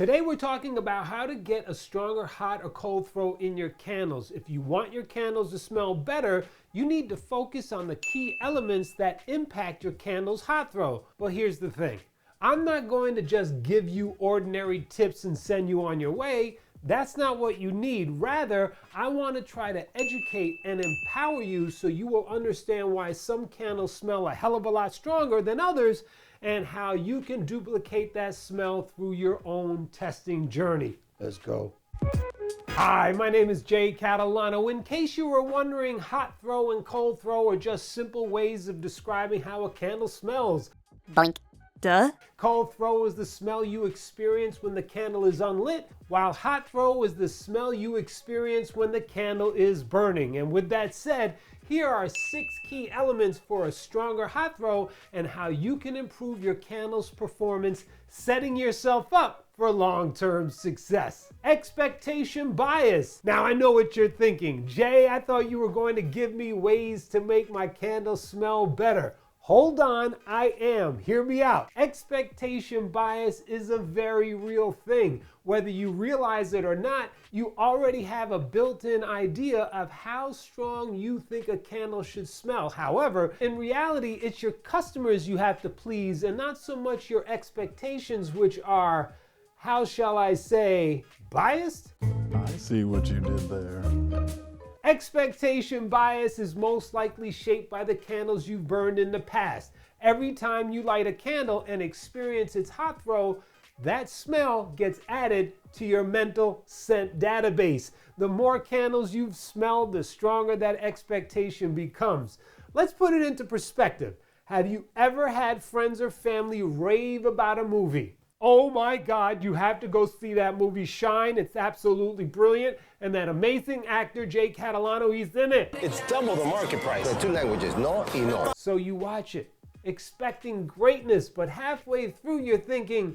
Today we're talking about how to get a stronger hot or cold throw in your candles. If you want your candles to smell better, you need to focus on the key elements that impact your candle's hot throw. But here's the thing. I'm not going to just give you ordinary tips and send you on your way. That's not what you need. Rather, I want to try to educate and empower you so you will understand why some candles smell a hell of a lot stronger than others and how you can duplicate that smell through your own testing journey. Let's go. Hi, my name is Jay Catalano. In case you were wondering, hot throw and cold throw are just simple ways of describing how a candle smells. Boink. Duh. Cold throw is the smell you experience when the candle is unlit, while hot throw is the smell you experience when the candle is burning. And with that said, here are 6 key elements for a stronger hot throw and how you can improve your candle's performance, setting yourself up for long-term success. Expectation bias. Now I know what you're thinking. Jay, I thought you were going to give me ways to make my candle smell better. Hold on, I am. Hear me out. Expectation bias is a very real thing. Whether you realize it or not, you already have a built-in idea of how strong you think a candle should smell. However, in reality, it's your customers you have to please and not so much your expectations, which are, how shall I say, biased? I see what you did there. Expectation bias is most likely shaped by the candles you've burned in the past. Every time you light a candle and experience its hot throw, that smell gets added to your mental scent database. The more candles you've smelled, the stronger that expectation becomes. Let's put it into perspective. Have you ever had friends or family rave about a movie? Oh my God, you have to go see that movie Shine. It's absolutely brilliant. And that amazing actor, Jay Catalano, he's in it. It's double the market price. The 2 languages, no y no. So you watch it, expecting greatness, but halfway through you're thinking,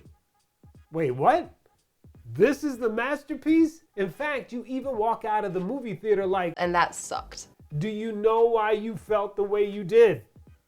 wait, what? This is the masterpiece? In fact, you even walk out of the movie theater like, and that sucked. Do you know why you felt the way you did?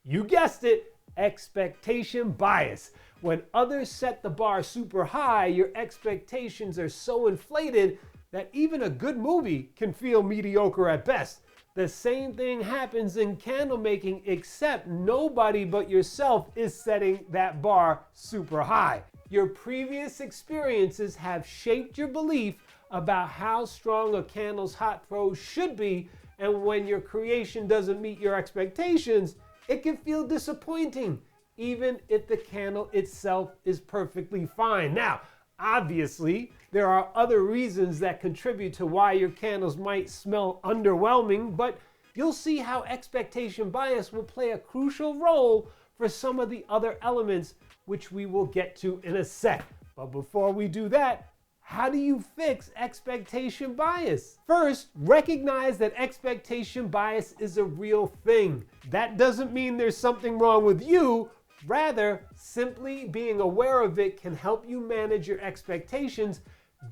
You guessed it, expectation bias. When others set the bar super high, your expectations are so inflated that even a good movie can feel mediocre at best. The same thing happens in candle making, except nobody but yourself is setting that bar super high. Your previous experiences have shaped your belief about how strong a candle's hot throw should be, and when your creation doesn't meet your expectations, it can feel disappointing, even if the candle itself is perfectly fine. Now, obviously, there are other reasons that contribute to why your candles might smell underwhelming, but you'll see how expectation bias will play a crucial role for some of the other elements, which we will get to in a sec. But before we do that, how do you fix expectation bias? First, recognize that expectation bias is a real thing. That doesn't mean there's something wrong with you. Rather, simply being aware of it can help you manage your expectations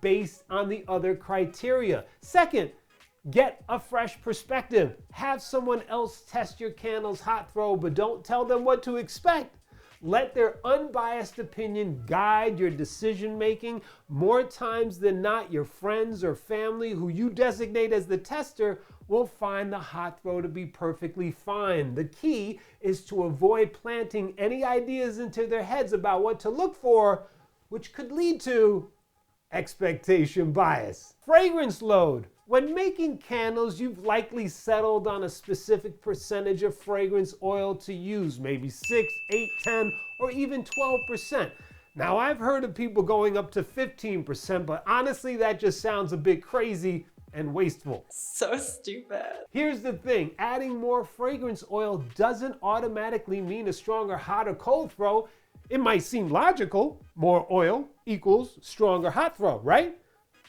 based on the other criteria. Second, get a fresh perspective. Have someone else test your candle's hot throw, but don't tell them what to expect. Let their unbiased opinion guide your decision making. More times than not, your friends or family who you designate as the tester will find the hot throw to be perfectly fine. The key is to avoid planting any ideas into their heads about what to look for, which could lead to expectation bias. Fragrance load. When making candles, you've likely settled on a specific percentage of fragrance oil to use, maybe 6, 8, 10, or even 12%. Now, I've heard of people going up to 15%, but honestly, that just sounds a bit crazy and wasteful. So stupid. Here's the thing, adding more fragrance oil doesn't automatically mean a stronger hot or cold throw. It might seem logical, more oil equals stronger hot throw, right?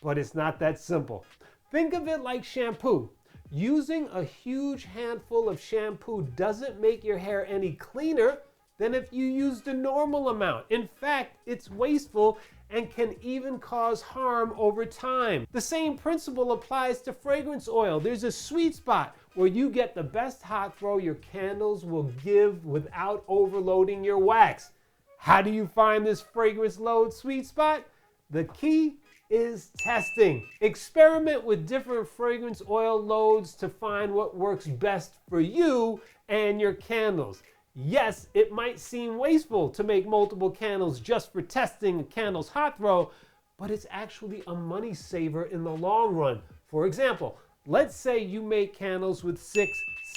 But it's not that simple. Think of it like shampoo. Using a huge handful of shampoo doesn't make your hair any cleaner than if you used a normal amount. In fact, it's wasteful and can even cause harm over time. The same principle applies to fragrance oil. There's a sweet spot where you get the best hot throw your candles will give without overloading your wax. How do you find this fragrance load sweet spot? The key is testing. Experiment with different fragrance oil loads to find what works best for you and your candles. Yes, it might seem wasteful to make multiple candles just for testing a candle's hot throw, but it's actually a money saver in the long run. For example, let's say you make candles with 6,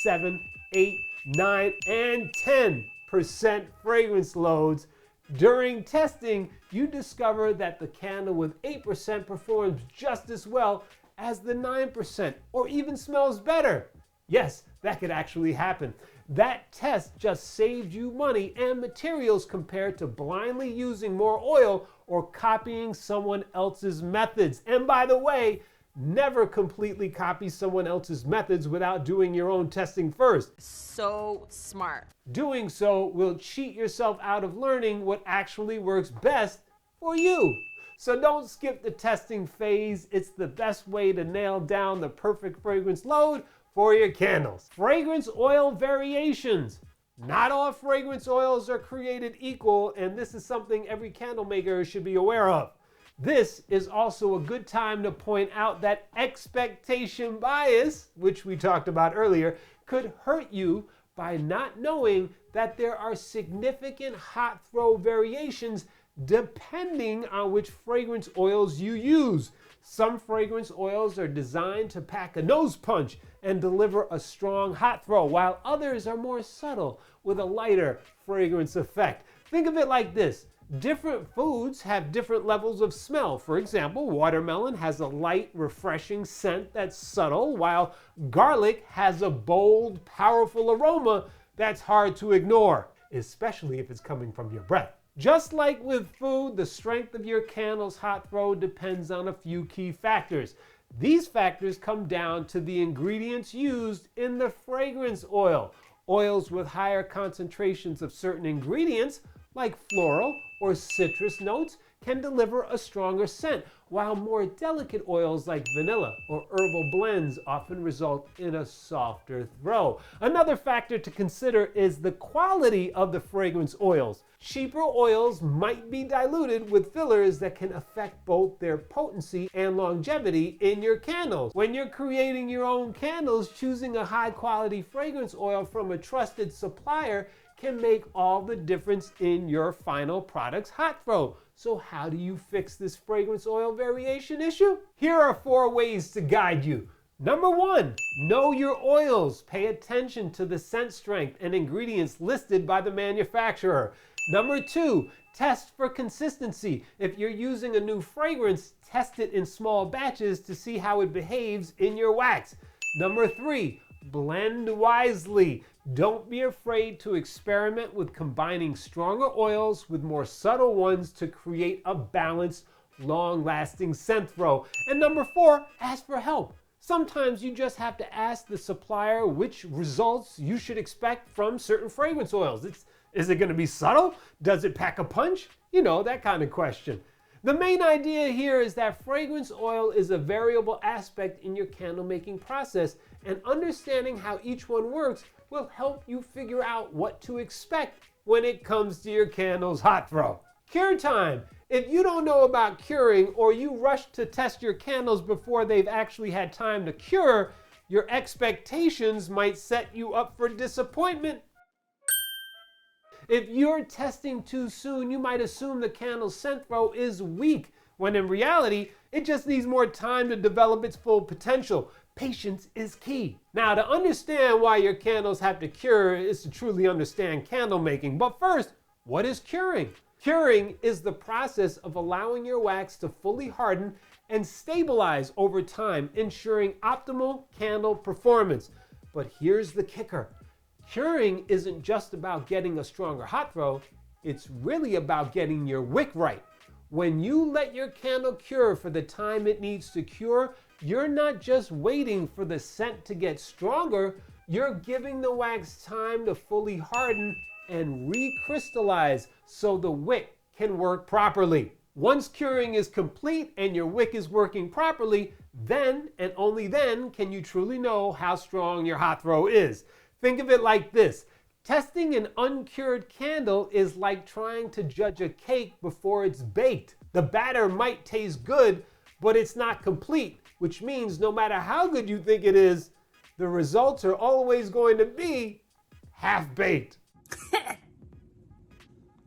7, 8, 9, and 10% fragrance loads. During testing, you discover that the candle with 8% performs just as well as the 9%, or even smells better. Yes, that could actually happen. That test just saved you money and materials compared to blindly using more oil or copying someone else's methods. And by the way, never completely copy someone else's methods without doing your own testing first. So smart. Doing so will cheat yourself out of learning what actually works best for you. So don't skip the testing phase. It's the best way to nail down the perfect fragrance load for your candles. Fragrance oil variations. Not all fragrance oils are created equal, and this is something every candle maker should be aware of. This is also a good time to point out that expectation bias, which we talked about earlier, could hurt you by not knowing that there are significant hot throw variations depending on which fragrance oils you use. Some fragrance oils are designed to pack a nose punch and deliver a strong hot throw, while others are more subtle with a lighter fragrance effect. Think of it like this. Different foods have different levels of smell. For example, watermelon has a light, refreshing scent that's subtle, while garlic has a bold, powerful aroma that's hard to ignore, especially if it's coming from your breath. Just like with food, the strength of your candle's hot throw depends on a few key factors. These factors come down to the ingredients used in the fragrance oil. Oils with higher concentrations of certain ingredients, like floral or citrus notes, can deliver a stronger scent, while more delicate oils like vanilla or herbal blends often result in a softer throw. Another factor to consider is the quality of the fragrance oils. Cheaper oils might be diluted with fillers that can affect both their potency and longevity in your candles. When you're creating your own candles, choosing a high-quality fragrance oil from a trusted supplier can make all the difference in your final product's hot throw. So how do you fix this fragrance oil variation issue? Here are 4 ways to guide you. Number 1, know your oils. Pay attention to the scent strength and ingredients listed by the manufacturer. Number 2, test for consistency. If you're using a new fragrance, test it in small batches to see how it behaves in your wax. Number 3, blend wisely. Don't be afraid to experiment with combining stronger oils with more subtle ones to create a balanced, long-lasting scent throw. And number 4, ask for help. Sometimes you just have to ask the supplier which results you should expect from certain fragrance oils. Is it going to be subtle? Does it pack a punch? You know, that kind of question. The main idea here is that fragrance oil is a variable aspect in your candle making process, and understanding how each one works will help you figure out what to expect when it comes to your candle's hot throw. Cure time. If you don't know about curing, or you rush to test your candles before they've actually had time to cure, your expectations might set you up for disappointment. If you're testing too soon, you might assume the candle's scent throw is weak, when in reality, it just needs more time to develop its full potential. Patience is key. Now, to understand why your candles have to cure is to truly understand candle making. But first, what is curing? Curing is the process of allowing your wax to fully harden and stabilize over time, ensuring optimal candle performance. But here's the kicker. Curing isn't just about getting a stronger hot throw, it's really about getting your wick right. When you let your candle cure for the time it needs to cure, you're not just waiting for the scent to get stronger, you're giving the wax time to fully harden and recrystallize so the wick can work properly. Once curing is complete and your wick is working properly, then and only then can you truly know how strong your hot throw is. Think of it like this. Testing an uncured candle is like trying to judge a cake before it's baked. The batter might taste good, but it's not complete, which means no matter how good you think it is, the results are always going to be half-baked.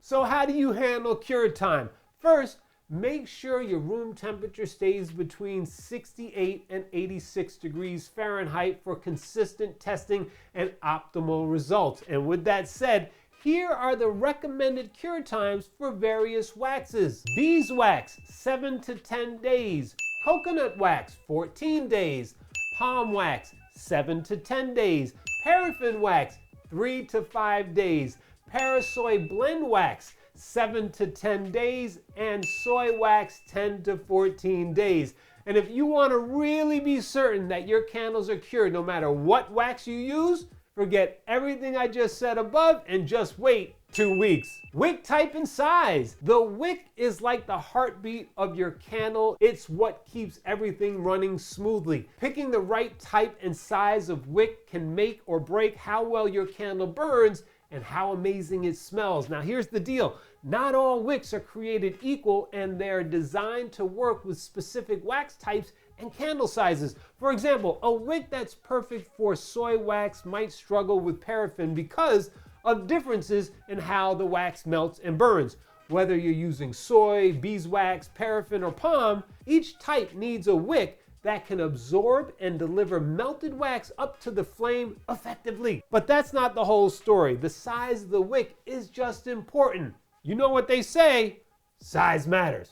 So how do you handle cure time? First, make sure your room temperature stays between 68 and 86 degrees Fahrenheit for consistent testing and optimal results. And with that said, here are the recommended cure times for various waxes. Beeswax, 7 to 10 days. Coconut wax, 14 days. Palm wax, 7 to 10 days. Paraffin wax, 3 to 5 days. Parasoy blend wax, 7 to 10 days, and soy wax 10 to 14 days. And if you want to really be certain that your candles are cured no matter what wax you use, forget everything I just said above and just wait 2 weeks. Wick type and size. The wick is like the heartbeat of your candle. It's what keeps everything running smoothly. Picking the right type and size of wick can make or break how well your candle burns and how amazing it smells. Now here's the deal. Not all wicks are created equal, and they're designed to work with specific wax types and candle sizes. For example, a wick that's perfect for soy wax might struggle with paraffin because of differences in how the wax melts and burns. Whether you're using soy, beeswax, paraffin, or palm, each type needs a wick that can absorb and deliver melted wax up to the flame effectively. But that's not the whole story. The size of the wick is just important. You know what they say, size matters.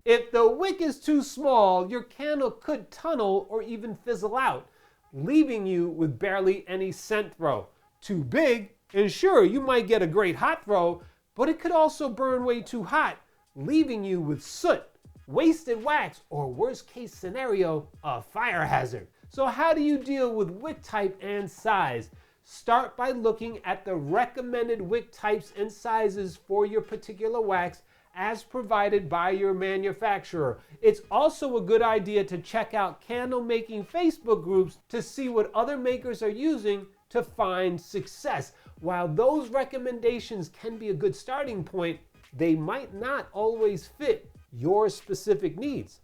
If the wick is too small, your candle could tunnel or even fizzle out, leaving you with barely any scent throw. Too big, and sure, you might get a great hot throw, but it could also burn way too hot, leaving you with soot, wasted wax, or worst case scenario, a fire hazard. So how do you deal with wick type and size? Start by looking at the recommended wick types and sizes for your particular wax as provided by your manufacturer. It's also a good idea to check out candle making Facebook groups to see what other makers are using to find success. While those recommendations can be a good starting point, they might not always fit your specific needs.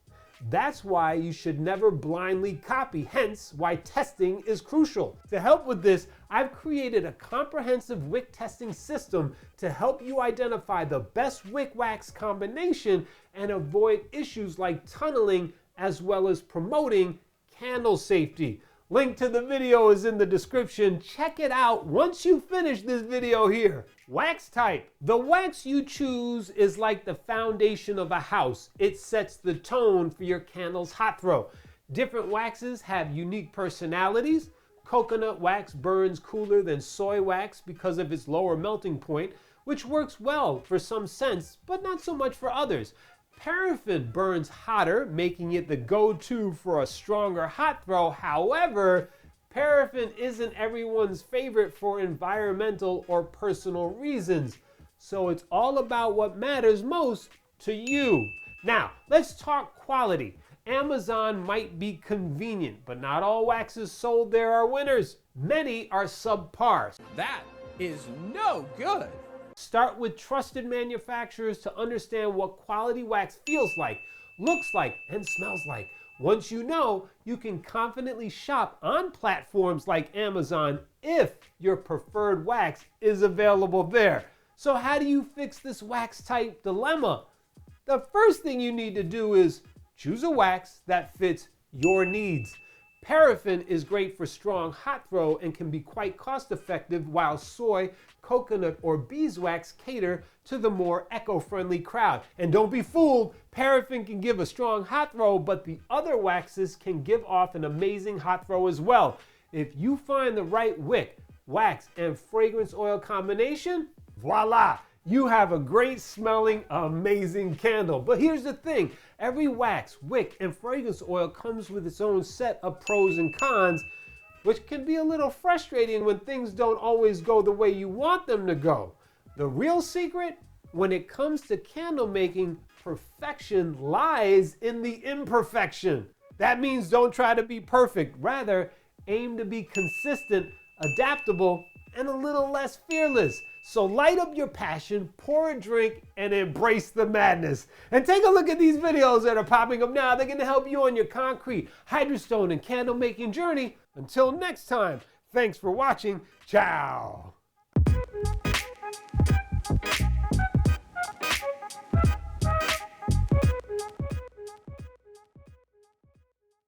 That's why you should never blindly copy, hence why testing is crucial. To help with this, I've created a comprehensive wick testing system to help you identify the best wick wax combination and avoid issues like tunneling, as well as promoting candle safety. Link to the video is in the description. Check it out once you finish this video here. Wax type. The wax you choose is like the foundation of a house. It sets the tone for your candle's hot throw. Different waxes have unique personalities. Coconut wax burns cooler than soy wax because of its lower melting point, which works well for some scents, but not so much for others. Paraffin burns hotter, making it the go-to for a stronger hot throw. However, paraffin isn't everyone's favorite for environmental or personal reasons. So it's all about what matters most to you. Now, let's talk quality. Amazon might be convenient, but not all waxes sold there are winners. Many are subpar. That is no good. Start with trusted manufacturers to understand what quality wax feels like, looks like, and smells like. Once you know, you can confidently shop on platforms like Amazon if your preferred wax is available there. So how do you fix this wax type dilemma? The first thing you need to do is choose a wax that fits your needs. Paraffin is great for strong hot throw and can be quite cost effective, while soy, coconut, or beeswax cater to the more eco-friendly crowd. And don't be fooled, paraffin can give a strong hot throw, but the other waxes can give off an amazing hot throw as well. If you find the right wick, wax, and fragrance oil combination, voila! You have a great smelling, amazing candle. But here's the thing, every wax, wick, and fragrance oil comes with its own set of pros and cons, which can be a little frustrating when things don't always go the way you want them to go. The real secret, when it comes to candle making, perfection lies in the imperfection. That means don't try to be perfect. Rather, aim to be consistent, adaptable, and a little less fearless. So light up your passion, pour a drink, and embrace the madness. And take a look at these videos that are popping up now. They're gonna help you on your concrete, hydrostone, and candle making journey. Until next time, thanks for watching. Ciao.